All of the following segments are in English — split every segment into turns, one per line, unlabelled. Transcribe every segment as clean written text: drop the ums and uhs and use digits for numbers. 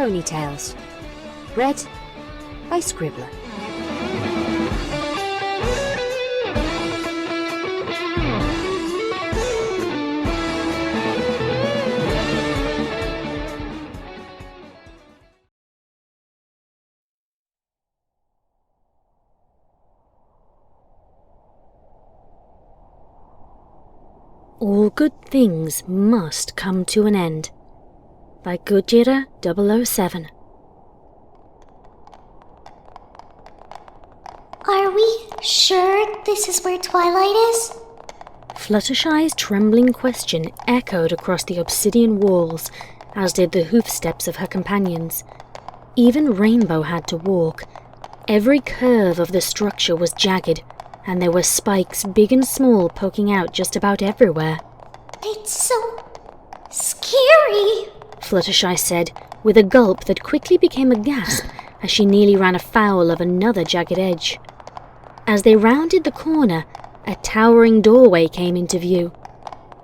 Ponytails. Read by Scribbler. All good things must come to an end. By Gojira 007.
Are we sure this is where Twilight is?
Fluttershy's trembling question echoed across the obsidian walls, as did the hoofsteps of her companions. Even Rainbow had to walk. Every curve of the structure was jagged, and there were spikes big and small poking out just about everywhere.
It's so scary,
Fluttershy said, with a gulp that quickly became a gasp as she nearly ran afoul of another jagged edge. As they rounded the corner, a towering doorway came into view.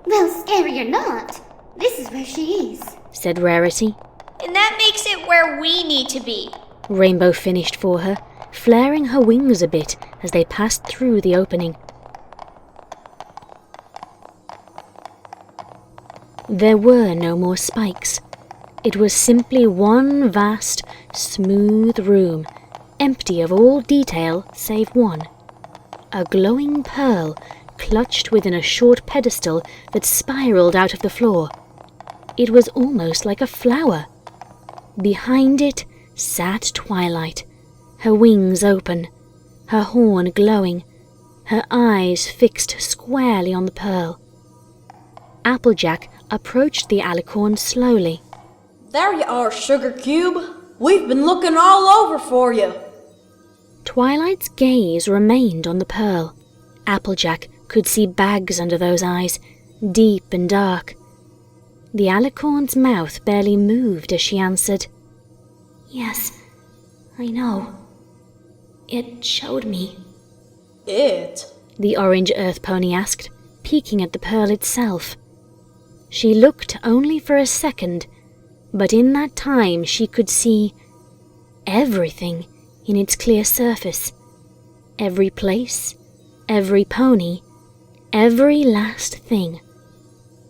Well, scary or not, this is where she is,
said Rarity.
And that makes it where we need to be,
Rainbow finished for her, flaring her wings a bit as they passed through the opening. There were no more spikes. It was simply one vast, smooth room, empty of all detail save one. A glowing pearl clutched within a short pedestal that spiraled out of the floor. It was almost like a flower. Behind it sat Twilight, her wings open, her horn glowing, her eyes fixed squarely on the pearl. Applejack approached the alicorn slowly.
There you are, Sugar Cube. We've been looking all over for you.
Twilight's gaze remained on the pearl. Applejack could see bags under those eyes, deep and dark. The alicorn's mouth barely moved as she answered.
Yes, I know. It showed me.
It?
The orange earth pony asked, peeking at the pearl itself. She looked only for a second, but in that time she could see everything in its clear surface. Every place, every pony, every last thing.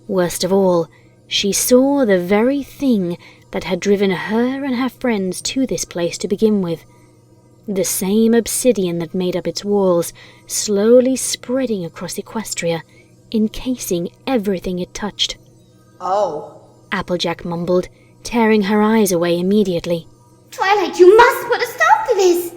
Worst of all, she saw the very thing that had driven her and her friends to this place to begin with. The same obsidian that made up its walls, slowly spreading across Equestria, encasing everything it touched.
Oh,
Applejack mumbled, tearing her eyes away immediately.
Twilight, you must put a stop to this!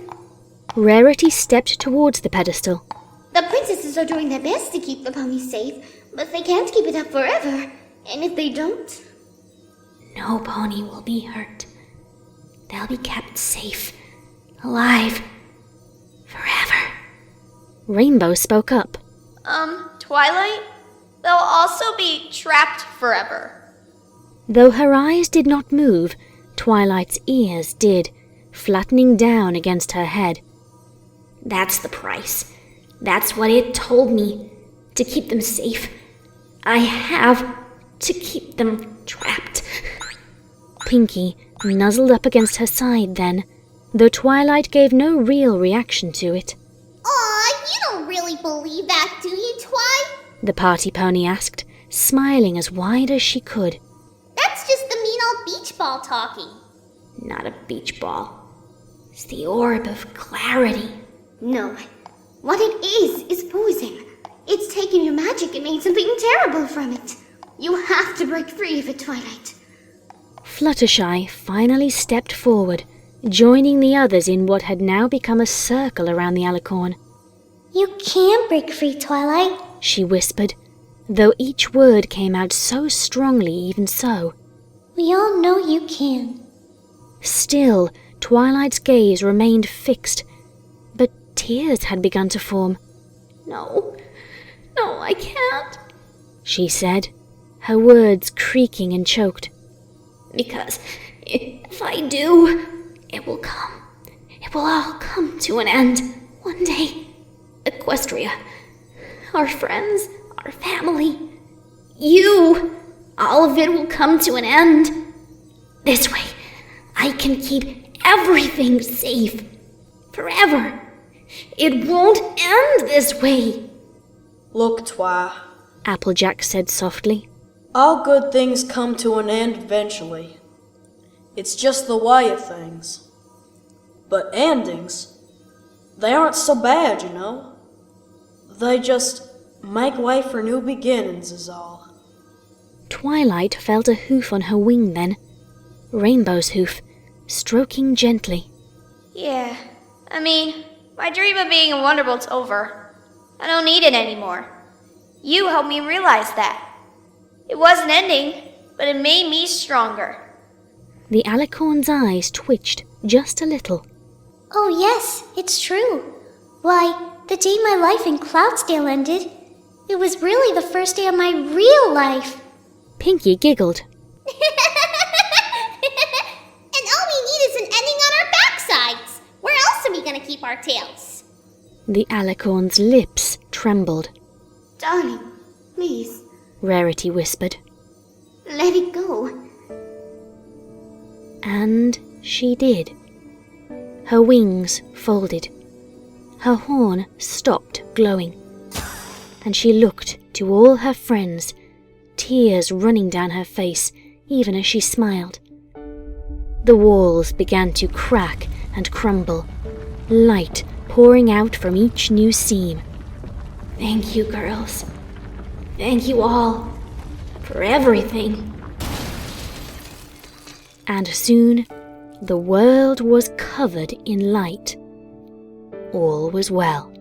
Rarity stepped towards the pedestal.
The princesses are doing their best to keep the ponies safe, but they can't keep it up forever. And if they don't, no pony will be hurt. They'll be kept safe, alive, forever.
Rainbow spoke up.
Twilight? They'll also be trapped forever.
Though her eyes did not move, Twilight's ears did, flattening down against her head.
That's the price. That's what it told me. To keep them safe, I have to keep them trapped.
Pinkie nuzzled up against her side then, though Twilight gave no real reaction to it.
Aw, you don't really believe that, do you, Twi?
The party pony asked, smiling as wide as she could.
That's just the mean old beach ball talking. Not a beach ball. It's the orb of clarity. No, what it is poison. It's taken your magic and made something terrible from it. You have to break free of it, Twilight.
Fluttershy finally stepped forward, joining the others in what had now become a circle around the alicorn.
You can break free, Twilight,
she whispered, though each word came out so strongly even so.
We all know you can.
Still, Twilight's gaze remained fixed, but tears had begun to form.
No, I can't,
she said, her words creaking and choked.
Because if I do, it will come. It will all come to an end one day. Equestria, our friends, our family, you, all of it will come to an end. This way, I can keep everything safe. Forever. It won't end this way.
Look, Twi,
Applejack said softly.
all good things come to an end eventually. It's just the way of things. But endings, they aren't so bad, you know. They just make way for new beginnings is all.
Twilight felt a hoof on her wing then. Rainbow's hoof, stroking gently.
Yeah, I mean, my dream of being a Wonderbolt's over. I don't need it anymore. You helped me realize that. It wasn't ending, but it made me stronger.
The alicorn's eyes twitched just a little.
Oh yes, it's true. Why, the day my life in Cloudsdale ended, it was really the first day of my real life.
Pinkie giggled.
And all we need is an ending on our backsides. Where else are we gonna keep our tails?
The alicorn's lips trembled.
Darling, please,
Rarity whispered.
let it go.
And she did. Her wings folded. Her horn stopped glowing. And she looked to all her friends, tears running down her face even as she smiled. The walls began to crack and crumble, light pouring out from each new seam.
Thank you, girls. Thank you all for everything.
And soon the world was covered in light. All was well.